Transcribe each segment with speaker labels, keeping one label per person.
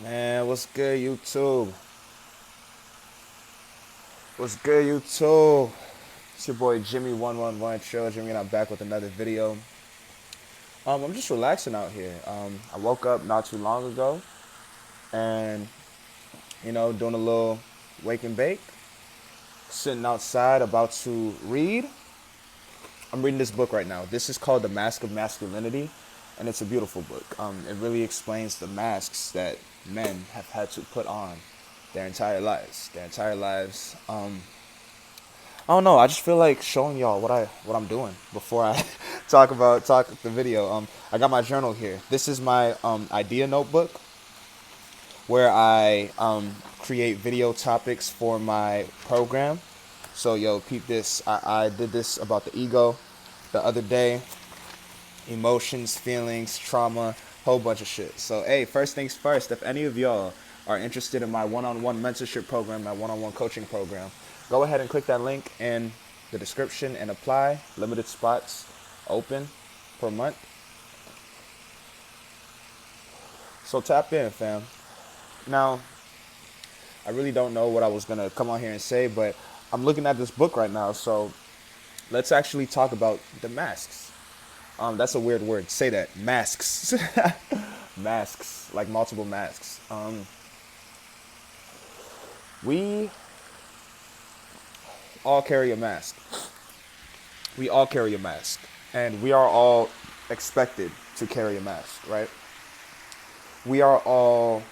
Speaker 1: Man, what's good, YouTube? What's good, YouTube? It's your boy Jimmy111 Trill Jimmy, and I'm back with another video. I'm just relaxing out here. I woke up not too long ago, and doing a little wake and bake. Sitting outside, about to read. I'm reading this book right now. This is called The Mask of Masculinity, and it's a beautiful book. It really explains the masks that men have had to put on their entire lives. I don't know. I just feel like showing y'all what I'm doing before I talk the video. I got my journal here. This is my idea notebook where I create video topics for my program. So yo, peep this. I did this about the ego the other day. Emotions, feelings, trauma, whole bunch of shit. So hey, first things first, if any of y'all are interested in my one-on-one mentorship program, my one-on-one coaching program, go ahead and click that link in the description and apply. Limited spots open per month. So tap in, fam. Now, I really don't know what I was gonna come on here and say, but I'm looking at this book right now, so let's actually talk about the masks. That's a weird word. Say that. Masks. Masks. Like multiple masks. We all carry a mask. We all carry a mask. And we are all expected to carry a mask, right? We are all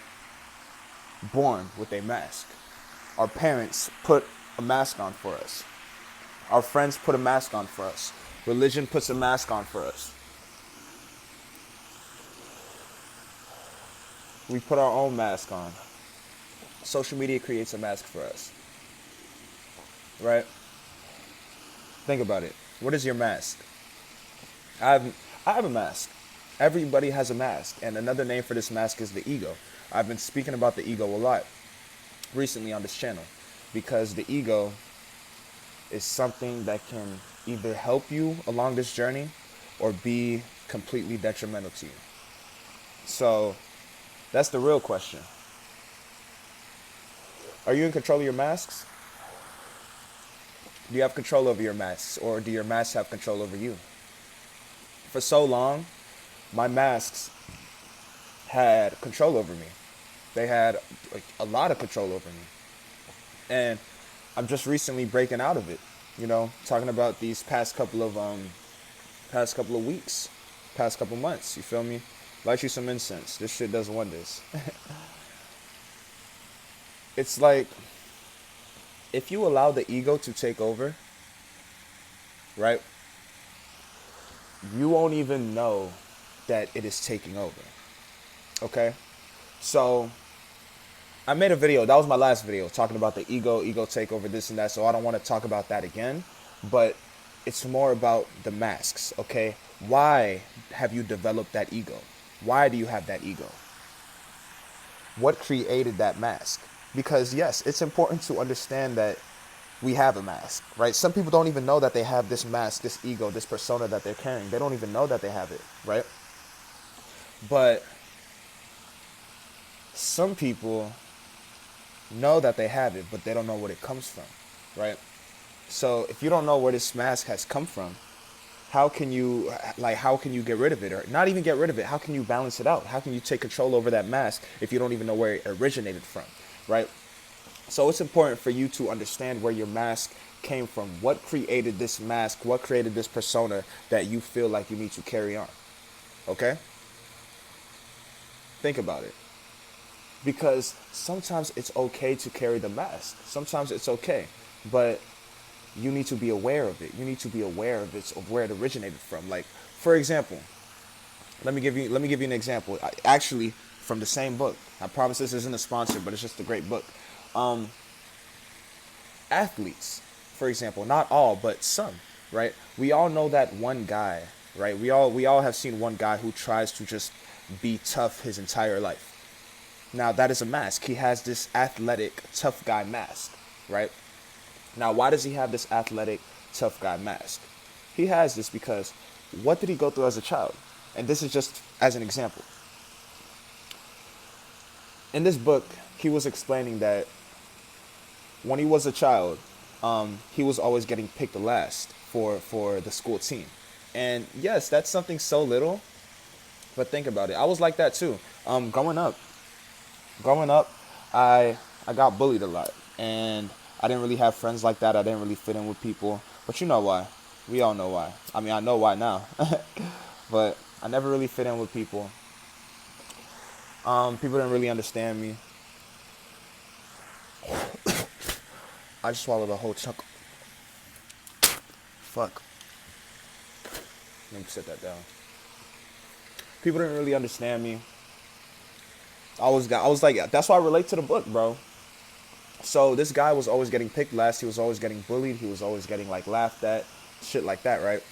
Speaker 1: born with a mask. Our parents put a mask on for us. Our friends put a mask on for us. Religion puts a mask on for us. We put our own mask on. Social media creates a mask for us. Right? Think about it. What is your mask? I have a mask. Everybody has a mask. And another name for this mask is the ego. I've been speaking about the ego a lot recently on this channel because the ego is something that can either help you along this journey or be completely detrimental to you. So that's the real question. Are you in control of your masks? Do you have control over your masks, or do your masks have control over you? For so long, my masks had control over me. They had like, a lot of control over me. And I'm just recently breaking out of it. Talking about these past couple of weeks, past couple months. You feel me? Light you some incense. This shit does wonders. It's like if you allow the ego to take over, right? You won't even know that it is taking over. Okay? So I made a video. That was my last video talking about the ego takeover, this and that. So I don't want to talk about that again. But it's more about the masks, okay? Why have you developed that ego? Why do you have that ego? What created that mask? Because yes, it's important to understand that we have a mask, right? Some people don't even know that they have this mask, this ego, this persona that they're carrying. They don't even know that they have it, right? But some people know that they have it, but they don't know what it comes from, right? So if you don't know where this mask has come from, how can you get rid of it, or not even get rid of it? How can you balance it out? How can you take control over that mask if you don't even know where it originated from, right? So it's important for you to understand where your mask came from. What created this mask? What created this persona that you feel like you need to carry on? Okay? Think about it. Because sometimes it's okay to carry the mask. Sometimes it's okay. But you need to be aware of it. You need to be aware of where it originated from. Like, for example, let me give you an example. Actually, from the same book. I promise this isn't a sponsor, but it's just a great book. Um, Athletes, for example, not all, but some, right? We all know that one guy, right? We all have seen one guy who tries to just be tough his entire life. Now that is a mask. He has this athletic tough guy mask, right? Now why does he have this athletic tough guy mask? He has this because what did he go through as a child? And this is just as an example. in this book, he was explaining that when he was a child, he was always getting picked last for the school team. And yes, that's something so little, but think about it. I was like that too. Growing up, I got bullied a lot, and I didn't really have friends like that. I didn't really fit in with people, but you know why? We all know why. I mean, I know why now, but I never really fit in with people. People didn't really understand me. I just swallowed a whole chunk. Fuck. Let me sit that down. People didn't really understand me. I was like, that's why I relate to the book, bro. So this guy was always getting picked last. He was always getting bullied. He was always getting like laughed at, shit like that, right?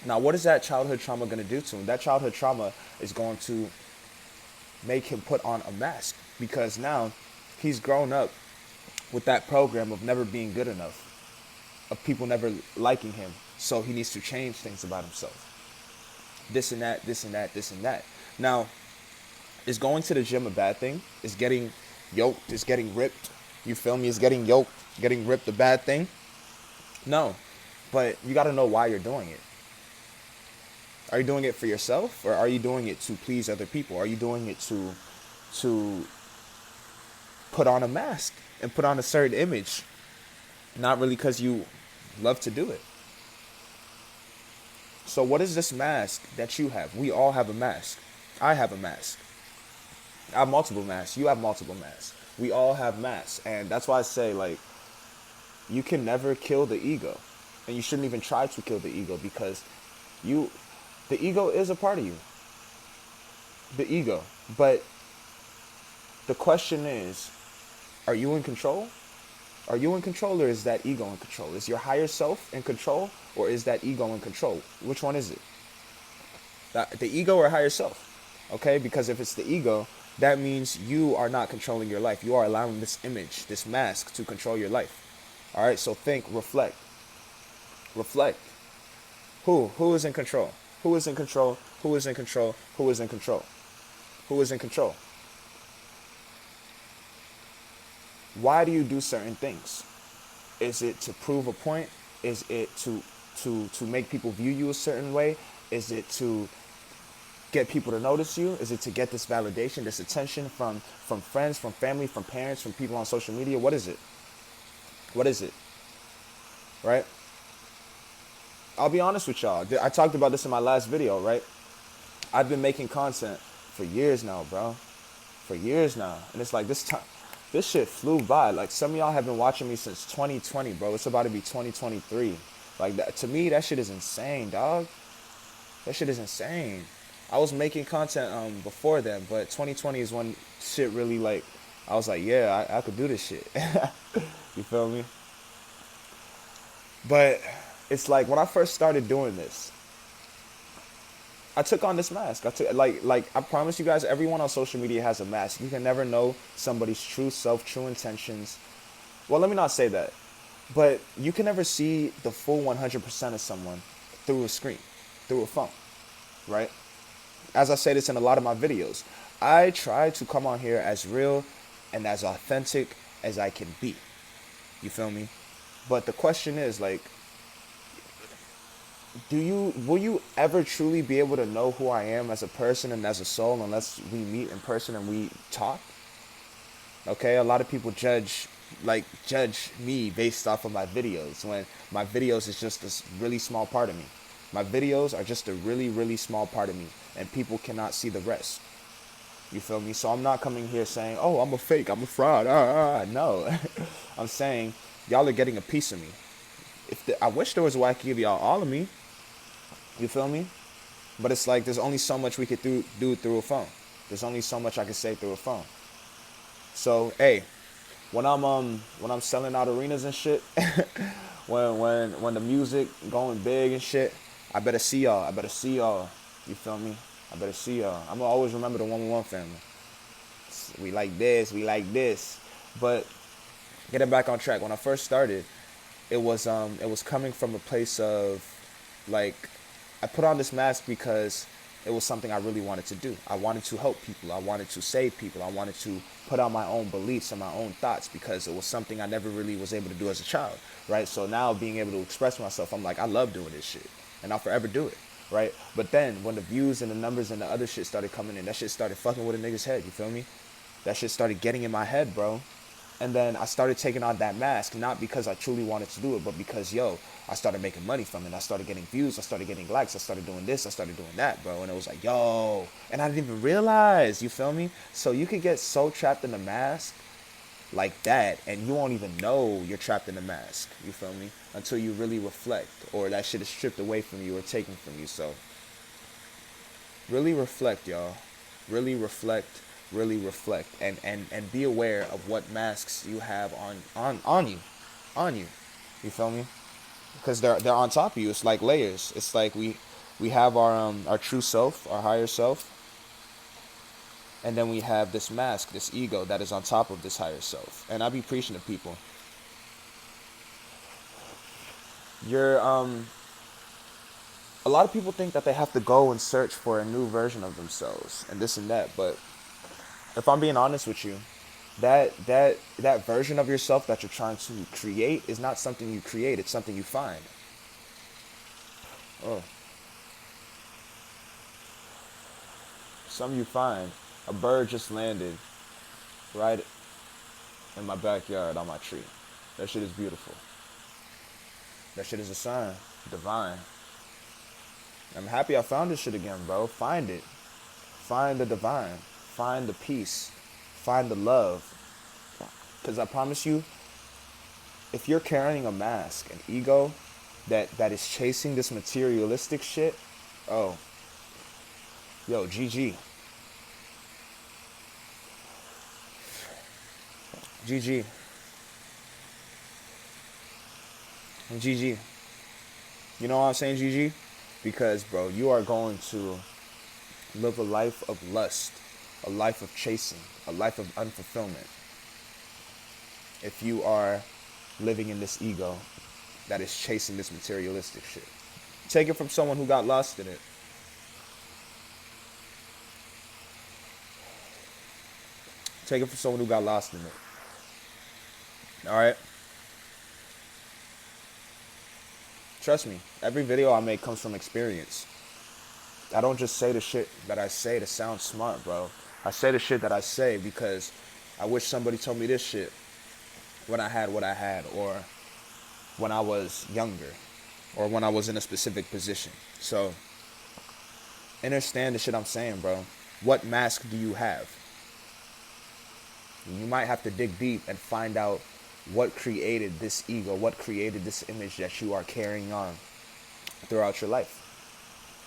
Speaker 1: Now, what is that childhood trauma gonna do to him? That childhood trauma is going to make him put on a mask because now he's grown up with that program of never being good enough, of people never liking him. So he needs to change things about himself. This and that, this and that, this and that. Now, is going to the gym a bad thing? Is getting yoked, is getting ripped? You feel me? Is getting yoked, getting ripped a bad thing? No. But you got to know why you're doing it. Are you doing it for yourself, or are you doing it to please other people? Are you doing it to put on a mask and put on a certain image? Not really because you love to do it. So what is this mask that you have? We all have a mask. I have a mask. I have multiple masks. You have multiple masks. We all have masks. And that's why I say, like, you can never kill the ego. And you shouldn't even try to kill the ego because the ego is a part of you. The ego. But the question is, are you in control? Are you in control, or is that ego in control? Is your higher self in control, or is that ego in control? Which one is it? The ego or higher self? Okay, because if it's the ego, that means you are not controlling your life. You are allowing this image, this mask, to control your life. All right, so think, reflect. Reflect. Who is in control? Who is in control? Who is in control? Who is in control? Who is in control? Why do you do certain things? Is it to prove a point? Is it to make people view you a certain way? Is it to get people to notice you? Is it to get this validation, this attention from friends, from family, from parents, from people on social media? What is it? What is it? Right? I'll be honest with y'all. I talked about this in my last video, right? I've been making content for years now, bro. For years now. And it's like this shit flew by. Like, some of y'all have been watching me since 2020, bro. It's about to be 2023. Like, that, to me, that shit is insane, dog. That shit is insane. I was making content before then, but 2020 is when shit really, like, I was like, yeah, I could do this shit. You feel me? But it's like, when I first started doing this, I took on this mask. I took like I promise you guys, everyone on social media has a mask. You can never know somebody's true self, true intentions. Well, let me not say that. But you can never see the full 100% of someone through a screen, through a phone, right? As I say this in a lot of my videos, I try to come on here as real and as authentic as I can be. You feel me? But the question is, like, will you ever truly be able to know who I am as a person and as a soul unless we meet in person and we talk? Okay, a lot of people judge me based off of my videos, when my videos is just a really small part of me. My videos are just a really, really small part of me, and people cannot see the rest. You feel me? So I'm not coming here saying, oh, I'm a fake, I'm a fraud. No. I'm saying y'all are getting a piece of me. I wish there was a way I could give y'all all of me. You feel me? But it's like, there's only so much we could do through a phone. There's only so much I could say through a phone. So, hey, when I'm selling out arenas and shit, when the music going big and shit, I better see y'all. I better see y'all. You feel me? I better see y'all. I'm gonna always remember the 111 family. We like this, we like this. But getting back on track, when I first started, it was coming from a place of, like, I put on this mask because it was something I really wanted to do. I wanted to help people. I wanted to save people. I wanted to put out my own beliefs and my own thoughts because it was something I never really was able to do as a child, right? So now being able to express myself, I'm like, I love doing this shit, and I'll forever do it, right? But then when the views and the numbers and the other shit started coming in, that shit started fucking with a nigga's head. You feel me? That shit started getting in my head, bro. And then I started taking on that mask, not because I truly wanted to do it, but because, yo, I started making money from it. I started getting views. I started getting likes. I started doing this. I started doing that, bro. And it was like, yo. And I didn't even realize, you feel me? So you could get so trapped in the mask like that, and you won't even know you're trapped in the mask, you feel me? Until you really reflect, or that shit is stripped away from you or taken from you. So really reflect, y'all. Really reflect, and be aware of what masks you have on you. You feel me? Because they're on top of you. It's like layers. It's like we have our true self, our higher self, and then we have this mask, this ego that is on top of this higher self. And I be preaching to people. You're A lot of people think that they have to go and search for a new version of themselves and this and that, but if I'm being honest with you, that version of yourself that you're trying to create is not something you create, it's something you find. Oh, something you find. A bird just landed right in my backyard on my tree. That shit is beautiful. That shit is a sign. Divine. I'm happy I found this shit again, bro. Find it. Find the divine. Find the peace. Find the love. Because I promise you, if you're carrying a mask, an ego that is chasing this materialistic shit, oh, yo, GG. GG. And GG. You know why I'm saying GG? Because, bro, you are going to live a life of lust, a life of chasing, a life of unfulfillment. If you are living in this ego that is chasing this materialistic shit. Take it from someone who got lost in it. Take it from someone who got lost in it. Alright? Trust me, every video I make comes from experience. I don't just say the shit that I say to sound smart, bro. I say the shit that I say because I wish somebody told me this shit when I had what I had, or when I was younger, or when I was in a specific position. So, understand the shit I'm saying, bro. What mask do you have? You might have to dig deep and find out what created this ego, what created this image that you are carrying on throughout your life.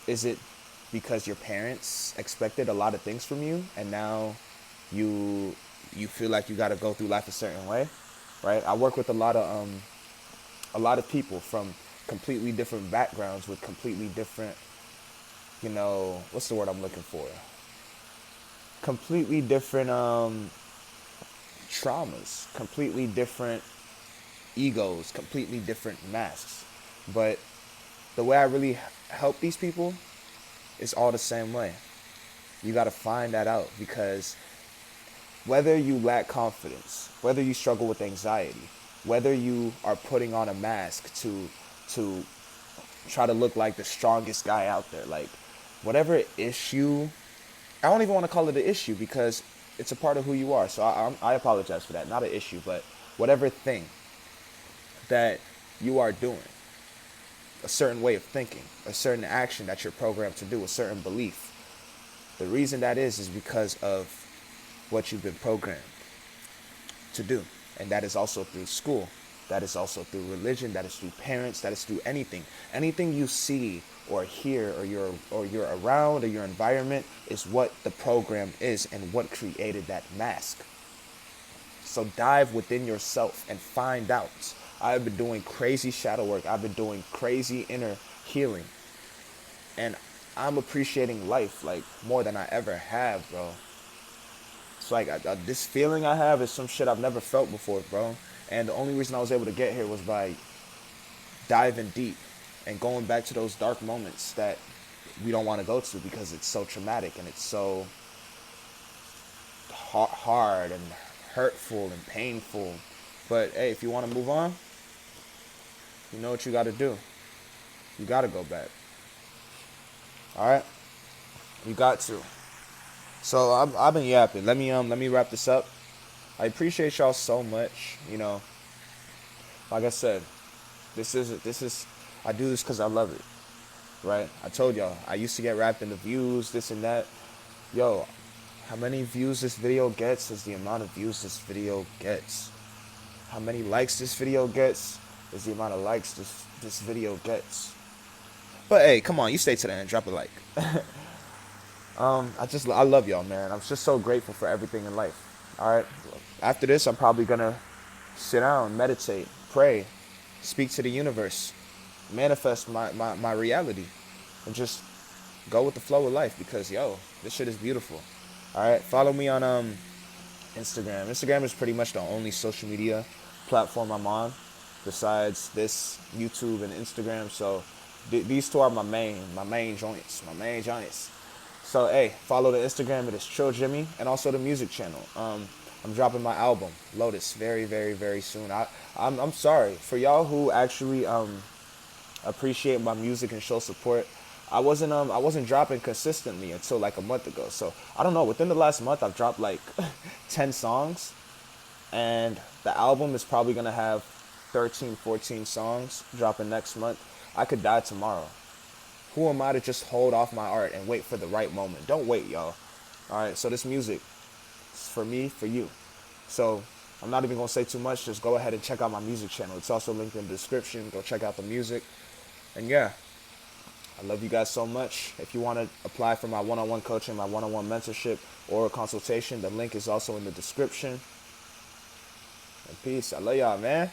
Speaker 1: Is it because your parents expected a lot of things from you, and now you feel like you got to go through life a certain way, right? I work with a lot of people from completely different backgrounds with completely different, what's the word I'm looking for? Completely different traumas, completely different egos, completely different masks. But the way I really help these people is all the same way. You got to find that out, because whether you lack confidence, whether you struggle with anxiety, whether you are putting on a mask to try to look like the strongest guy out there, like whatever issue, I don't even want to call it an issue because it's a part of who you are. So I apologize for that. Not an issue, but whatever thing that you are doing, a certain way of thinking, a certain action that you're programmed to do, a certain belief. The reason that is because of what you've been programmed to do. And that is also through school. That is also through religion. That is through parents. That is through anything. Anything you see or hear or you're around, or your environment is what the program is and what created that mask. So dive within yourself and find out. I've been doing crazy shadow work. I've been doing crazy inner healing. And I'm appreciating life like more than I ever have, bro. It's like this feeling I have is some shit I've never felt before, bro. And the only reason I was able to get here was by diving deep and going back to those dark moments that we don't want to go to because it's so traumatic and it's so hard and hurtful and painful. But hey, if you want to move on, you know what you got to do. You got to go back. All right, you got to. So I've been yapping. Let me wrap this up. I appreciate y'all so much. You know, like I said, this is I do this because I love it. Right? I told y'all I used to get wrapped into views, this and that. Yo, how many views this video gets is the amount of views this video gets. How many likes this video gets is the amount of likes this video gets. But hey, come on, you stay to the end, drop a like. I love y'all, man. I'm just so grateful for everything in life. All right. After this, I'm probably gonna sit down, meditate, pray, speak to the universe, manifest my reality, and just go with the flow of life because yo, this shit is beautiful. All right. Follow me on Instagram. Instagram is pretty much the only social media platform I'm on besides this YouTube and Instagram. So these two are my main joints. So hey, follow the Instagram. It is Trill Jimmy, and also the music channel. I'm dropping my album Lotus very very very soon. I'm sorry for y'all who actually appreciate my music and show support. I wasn't dropping consistently until like a month ago. So I don't know. Within the last month, I've dropped like 10 songs, and the album is probably gonna have 13, 14 songs dropping next month. I could die tomorrow. Who am I to just hold off my art and wait for the right moment? Don't wait, y'all. All right. So this music is for me, for you. So I'm not even gonna say too much. Just go ahead and check out my music channel. It's also linked in the description. Go check out the music. And yeah, I love you guys so much. If you want to apply for my one-on-one coaching, my one-on-one mentorship, or a consultation, the link is also in the description. And peace. I love y'all, man.